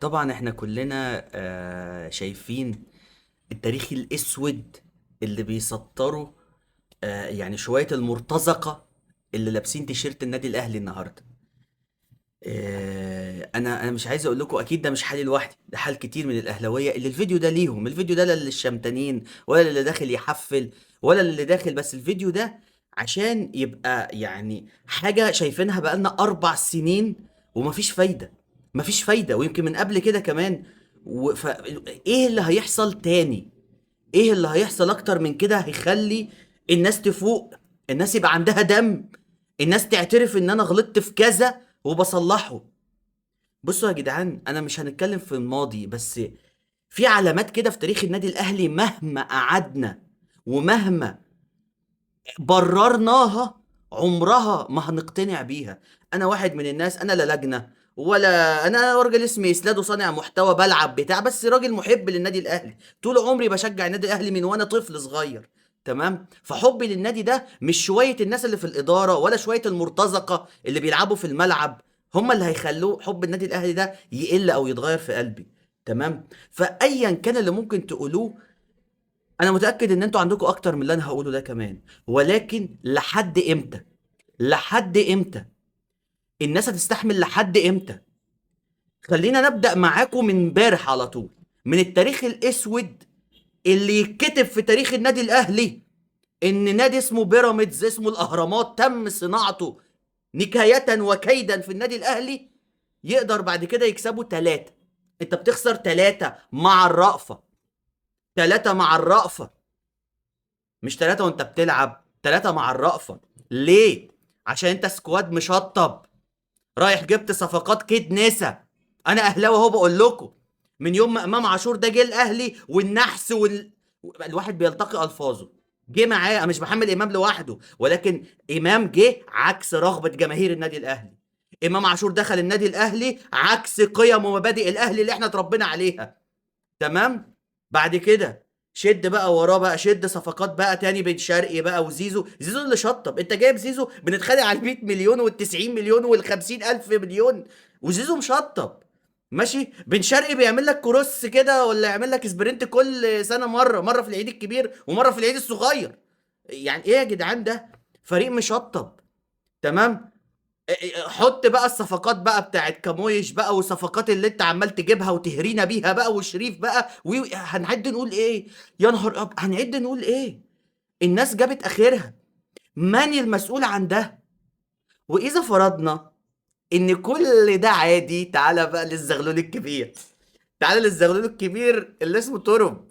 طبعا احنا كلنا شايفين التاريخ الاسود اللي بيسطروا يعني شوية المرتزقة اللي لابسين تيشيرت النادي الاهلي النهارده. انا مش عايز اقول لكم، اكيد ده مش حالي لوحدي، ده حال كتير من الاهلاويه اللي الفيديو ده ليهم. الفيديو ده لا للشمتانين ولا اللي داخل يحفل ولا اللي داخل، بس الفيديو ده عشان يبقى يعني حاجه شايفينها بقالنا 4 سنين ومفيش فايده. مفيش فايده، ويمكن من قبل كده كمان. ايه اللي هيحصل تاني؟ ايه اللي هيحصل اكتر من كده هيخلي الناس تفوق؟ الناس يبقى عندها دم، الناس تعترف ان انا غلطت في كذا وبصلحه. بصوا يا جدعان، انا مش هنتكلم في الماضي، بس في علامات كده في تاريخ النادي الاهلي مهما قعدنا ومهما بررناها عمرها ما هنقتنع بيها. انا واحد من الناس، انا لا لجنه ولا انا راجل اسمي اسلاد وصانع محتوى بلعب بتاع، بس راجل محب للنادي الاهلي. طول عمري بشجع النادي الاهلي من وانا طفل صغير. تمام، فحبي للنادي ده مش شويه الناس اللي في الاداره ولا شويه المرتزقه اللي بيلعبوا في الملعب هم اللي هيخلوه حب النادي الاهلي ده يقل او يتغير في قلبي. تمام، فايا كان اللي ممكن تقولوه، انا متاكد ان انتوا عندكم اكتر من اللي انا هقوله ده كمان. ولكن لحد امتى؟ لحد امتى الناس هتستحمل؟ لحد امتى؟ خلينا نبدا معاكم من امبارح على طول، من التاريخ الاسود اللي يتكتب في تاريخ النادي الاهلي، ان نادي اسمه بيراميدز، اسمه الاهرامات، تم صناعته نكاية وكيدا في النادي الاهلي، يقدر بعد كده يكسبوا 3. انت بتخسر 3 مع الرأفة. 3 مع الرأفة، مش 3 وانت بتلعب، 3 مع الرأفة. ليه؟ عشان انت سكواد مشطب، رايح جبت صفقات كيد نسا. انا اهلاوي اهو بقول لكم، من يوم ما امام عاشور ده جه الاهلي والنحس الواحد بيلتقي الفاظه. جه معاه، أنا مش بحمل امام لوحده، ولكن امام جه عكس رغبة جماهير النادي الاهلي. امام عاشور دخل النادي الاهلي عكس قيم ومبادئ الاهلي اللي احنا اتربينا عليها. تمام. بعد كده شد بقى وراه بقى، شد صفقات بقى تاني، بن شرقي بقى وزيزو. زيزو اللي شطب، انت جايب زيزو بنتخانق على 100 مليون وال 90 مليون وال 50 الف مليون، وزيزو مشطب. ماشي، بن شرقي بيعمل لك كروس كده ولا يعمل لك سبرنت كل سنه، مره في العيد الكبير ومره في العيد الصغير. يعني ايه يا جدعان ده؟ فريق مشطب. تمام. حط بقى الصفقات بقى بتاعت كامويش بقى، والصفقات اللي انت عمال تجيبها وتهرينا بيها بقى، وشريف بقى، هنعد نقول ايه؟ يا نهار هنعد نقول ايه؟ الناس جابت اخرها. من المسؤول عن ده؟ واذا فرضنا ان كل ده عادي، تعالى بقى للزغلول الكبير. تعالى للزغلول الكبير اللي اسمه تورب.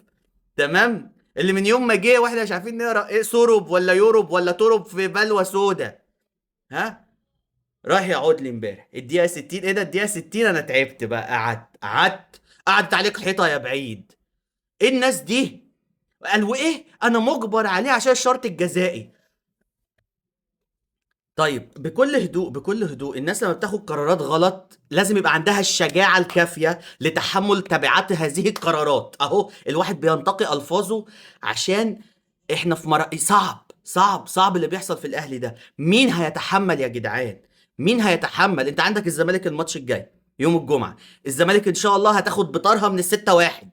تمام، اللي من يوم ما جه واحنا مش عارفين نقرا ايه، سورب ولا يورب ولا تورب، في بلوى سودا. ها، راح يقعد لي امبارح الدقيقة 60. ايه ده الدقيقة 60؟ انا تعبت بقى، قعدت عليك حيطة يا بعيد. ايه الناس دي؟ قال وايه انا مجبر عليه عشان الشرط الجزائي. طيب، بكل هدوء بكل هدوء، الناس لما بتاخد قرارات غلط لازم يبقى عندها الشجاعة الكافية لتحمل تبعات هذه القرارات. اهو الواحد بينتقي الفاظه عشان احنا في صعب صعب صعب اللي بيحصل في الاهلي ده. مين هيتحمل يا جدعان؟ مين هيتحمل؟ انت عندك الزمالك الماتش الجاي يوم الجمعة. الزمالك ان شاء الله هتاخد بطارها من ال6-1.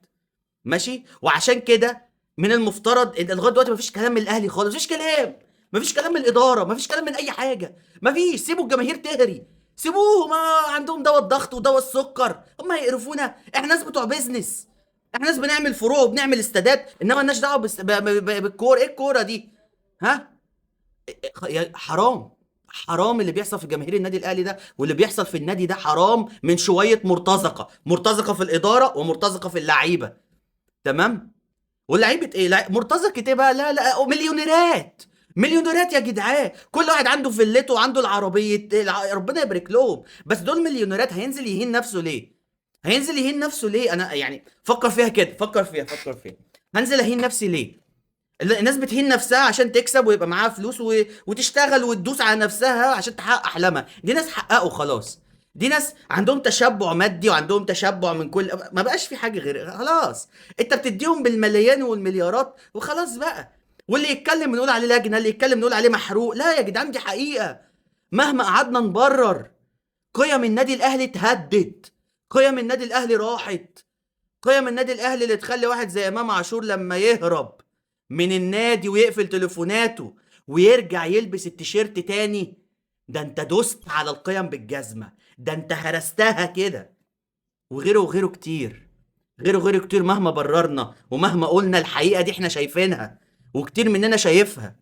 ماشي، وعشان كده من المفترض ان لغايه دلوقتي مفيش كلام من الاهلي خالص، مفيش كلام. مفيش كلام من الاداره، مفيش كلام من اي حاجه. مفيش، سيبوا الجماهير تهري. سيبوهم، عندهم دواء الضغط ودواء السكر، هم هيقرفونا؟ احنا ناس بتوع بيزنس، احنا ناس بنعمل فروع وبنعمل استادات، انما مالناش دعوه بالكوره. ايه الكوره دي؟ ها؟ حرام. حرام اللي بيحصل في جماهير النادي الاهلي ده، واللي بيحصل في النادي ده حرام من شويه مرتزقه، مرتزقه في الاداره ومرتزقه في اللعيبه. تمام. واللعيبه ايه؟ لا مرتزقه ايه بقى؟ لا لا، مليونيرات. مليونيرات يا جدعان، كل واحد عنده فيلته وعنده العربيه ربنا يبارك لهم. بس دول مليونيرات، هينزل يهين نفسه ليه؟ هينزل يهين نفسه ليه؟ انا يعني فكر فيها كده، فكر فيها. هنزل اهين نفسي ليه؟ الناس بتهين نفسها عشان تكسب ويبقى معاها فلوس وتشتغل وتدوس على نفسها عشان تحقق احلامها. دي ناس حققوا خلاص. دي ناس عندهم تشبع مادي وعندهم تشبع من كل، ما بقاش في حاجة غير خلاص. انت بتديهم بالملايين والمليارات وخلاص بقى. واللي يتكلم نقول عليه لجنة، اللي يتكلم نقول عليه محروق. لا يا جدعان، دي حقيقة. مهما قعدنا نبرر، قيم النادي الاهلي اتهدت. قيم النادي الاهلي راحت. قيم النادي الاهلي اللي تخلي واحد زي امام عاشور لما يهرب من النادي ويقفل تليفوناته ويرجع يلبس التيشيرت تاني، ده انت دوست على القيم بالجزمة، ده انت هرستها كده. وغيره وغيره كتير، غيره وغيره كتير، مهما بررنا ومهما قلنا الحقيقة دي احنا شايفينها وكتير مننا شايفها.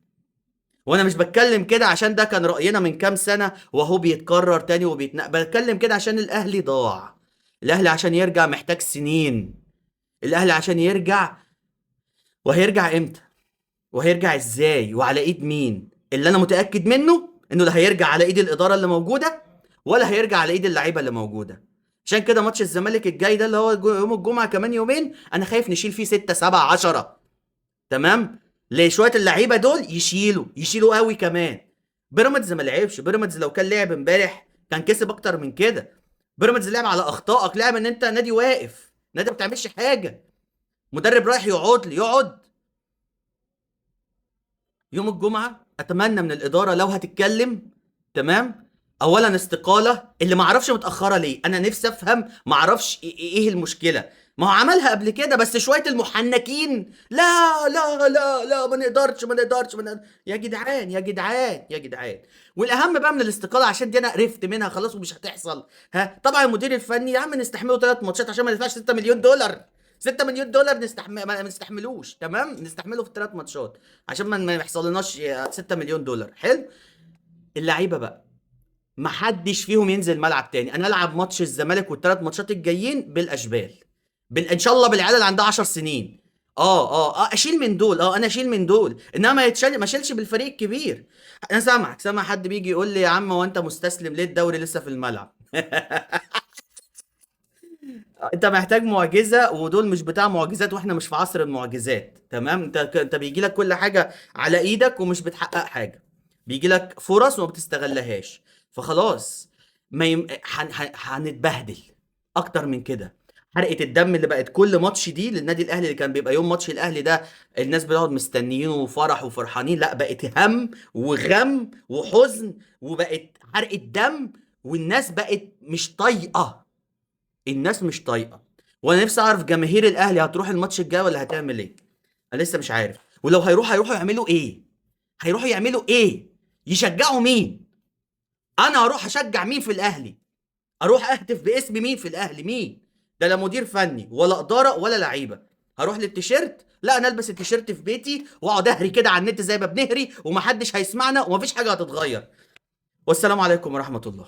وانا مش بتكلم كده عشان ده كان رأينا من كام سنة وهو بيتكرر تاني بتكلم كده عشان الاهلي ضاع. الاهلي عشان يرجع محتاج سنين. الاهلي عشان يرجع، وهيرجع امتى وهيرجع ازاي وعلى ايد مين؟ اللي انا متأكد منه انه لا هيرجع على ايد الإدارة اللي موجودة ولا هيرجع على ايد اللعيبة اللي موجودة. عشان كده ماتش الزمالك الجاي ده اللي هو يوم الجمعة كمان يومين، انا خايف نشيل فيه 6 7 10. تمام. ليه؟ شوية اللعيبة دول يشيلوا قوي كمان. بيراميدز ما لعبش. بيراميدز لو كان لعب امبارح كان كسب اكتر من كده. بيراميدز لعب على اخطائك، لعب ان انت نادي واقف، نادي ما بتعملش حاجة، مدرب رايح يقعد. يوم الجمعة اتمنى من الادارة لو هتتكلم، تمام، اولا استقالة. اللي ما اعرفش متأخرة ليه، انا نفسي افهم، ما اعرفش إيه المشكلة. ما هو عملها قبل كده بس شوية المحنكين، لا لا لا لا ما نقدرش ما نقدرش ما نقدر. يا جدعان يا جدعان يا جدعان. والاهم بقى من الاستقالة عشان دي انا قرفت منها خلاص ومش هتحصل. ها طبعا المدير الفني يا عم نستحمله 3 ماتشات عشان ما ندفعش 6 مليون دولار. 6 مليون دولار ما نستحملوش، تمام، نستحمله في 3 ماتشات عشان ما يحصلناش 6 مليون دولار. حلو. اللعيبه بقى ما حدش فيهم ينزل ملعب تاني. انا العب ماتش الزمالك وال3 ماتشات الجايين بالاشبال، ان شاء الله بالعيال اللي عندها 10 سنين. اشيل من دول، انا اشيل من دول، انما ما اشيلش بالفريق الكبير. انا سامع حد بيجي يقول لي يا عم هو انت مستسلم ليه؟ الدوري لسه في الملعب. انت محتاج معجزه ودول مش بتاع معجزات واحنا مش في عصر المعجزات. تمام. انت بيجي لك كل حاجه على ايدك ومش بتحقق حاجه. بيجي لك فرص وما بتستغلهاش. فخلاص هنتبهدل اكتر من كده. حرقه الدم اللي بقت كل ماتش دي للنادي الاهلي، اللي كان بيبقى يوم ماتش الاهلي ده الناس بتقعد مستنيينه وفرح وفرحانين، لا بقت هم وغم وحزن، وبقت حرقه دم، والناس بقت مش طايقه. الناس مش طايقه. وانا نفسي اعرف جماهير الاهلي هتروح الماتش الجاي ولا هتعمل ايه؟ انا لسه مش عارف. ولو هيروحوا يعملوا ايه؟ هيروحوا يعملوا ايه؟ يشجعوا مين؟ انا هروح اشجع مين في الاهلي؟ اروح اهتف باسم مين في الاهلي؟ مين؟ ده لا مدير فني ولا اداره ولا لعيبه. هروح للتيشيرت؟ لا انا البس التيشيرت في بيتي واقعد اهري كده على النت زي ما بنهري ومحدش هيسمعنا ومفيش حاجه هتتغير. والسلام عليكم ورحمه الله.